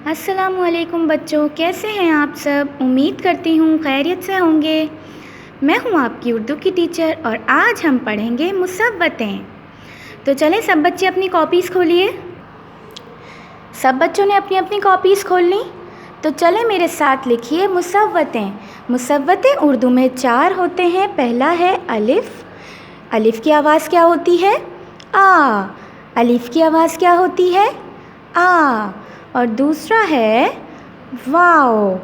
अस्सलामुअलैकुम बच्चों, कैसे हैं आप सब। उम्मीद करती हूँ खैरियत से होंगे। मैं हूँ आपकी उर्दू की टीचर और आज हम पढ़ेंगे मुसव्वतें। तो चलें सब बच्चे अपनी कॉपीज़ खोलिए। सब बच्चों ने अपनी अपनी कॉपीज़ खोल ली। तो चलें मेरे साथ लिखिए मुसव्वतें। मुसव्वतें उर्दू में 4 होते हैं। पहला है अलिफ़। अलिफ़ की आवाज़ क्या होती है? आ। अलिफ़ की आवाज़ क्या होती है? आ। और दूसरा है वाव।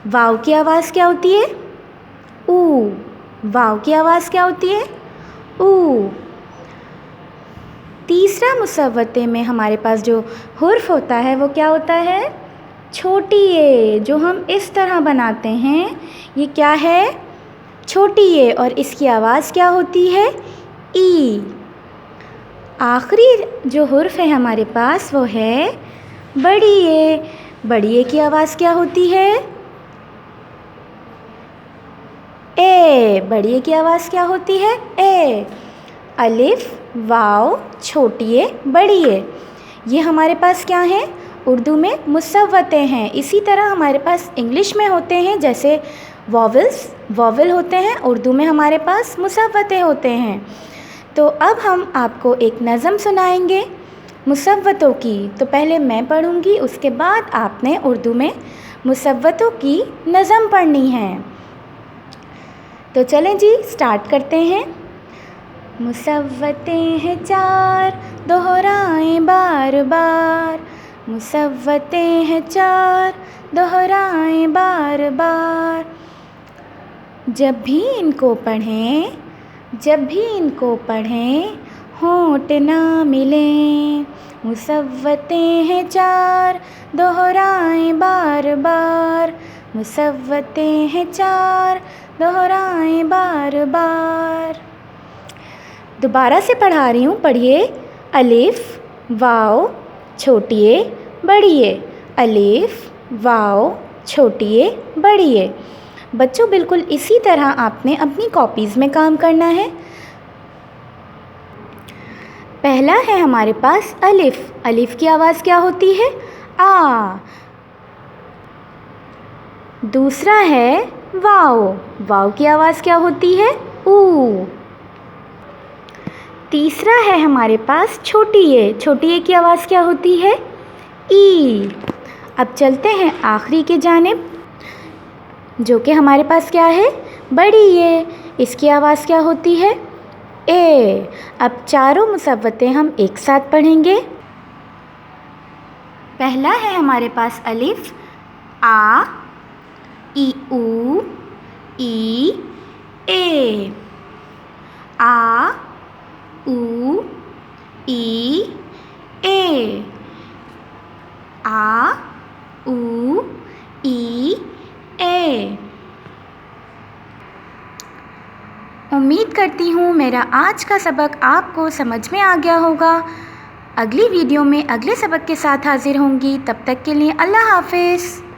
वाव की आवाज़ क्या होती है? ऊ। वाव की आवाज़ क्या होती है? ऊ। तीसरा मुसव्वते में हमारे पास जो हुर्फ होता है वो क्या होता है? छोटी ए, जो हम इस तरह बनाते हैं। ये क्या है? छोटी ए, और इसकी आवाज़ क्या होती है? ई। आखिरी जो हुर्फ है हमारे पास वो है बड़ी ए। बड़ी ए की आवाज़ क्या होती है? ए। बड़ी ए की आवाज़ क्या होती है? ए। अलिफ, वाव, छोटी ए, बड़ी ए, ये हमारे पास क्या है? उर्दू में मुसव्वतें हैं। इसी तरह हमारे पास इंग्लिश में होते हैं, जैसे वॉवल होते हैं। उर्दू में हमारे पास मुसव्वतें होते हैं। तो अब हम आपको एक नज़म सुनाएंगे मुसव्वतों की। तो पहले मैं पढ़ूंगी, उसके बाद आपने उर्दू में मुसव्वतों की नज़म पढ़नी है। तो चलें जी, स्टार्ट करते हैं। मुसव्वतें हैं 4, दोहराएं बार बार। मुसव्वतें हैं 4, दोहराएं बार बार। जब भी इनको पढ़ें होंठ ना मिलें। मुसव्वतें हैं 4, दोहराएं बार बार। मुसव्वतें हैं 4, दोहराएं बार बार। दोबारा से पढ़ा रही हूँ, पढ़िए। अलिफ, वाव, छोटी ए, बड़ी ए। अलिफ, वाव, छोटी ए, बड़ी ए। बच्चों बिल्कुल इसी तरह आपने अपनी कॉपीज़ में काम करना है। पहला है हमारे पास अलिफ। अलिफ की आवाज़ क्या होती है? आ। दूसरा है वाव। वाव की आवाज़ क्या होती है? ऊ। तीसरा है हमारे पास छोटी ए। छोटी ए की आवाज़ क्या होती है? ई। अब चलते हैं आखिरी के जानिब, जो कि हमारे पास क्या है? बड़ी ए। इसकी आवाज़ क्या होती है? ए। अब चारों मुसव्वतें हम एक साथ पढ़ेंगे। पहला है हमारे पास अलिफ, आ, ई, ऊ, ई, ए। आ, ऊ, ई, ए। आ, ऊ, ई, ए। उम्मीद करती हूँ मेरा आज का सबक आपको समझ में आ गया होगा। अगली वीडियो में अगले सबक के साथ हाजिर होंगी। तब तक के लिए अल्लाह हाफ़िज़।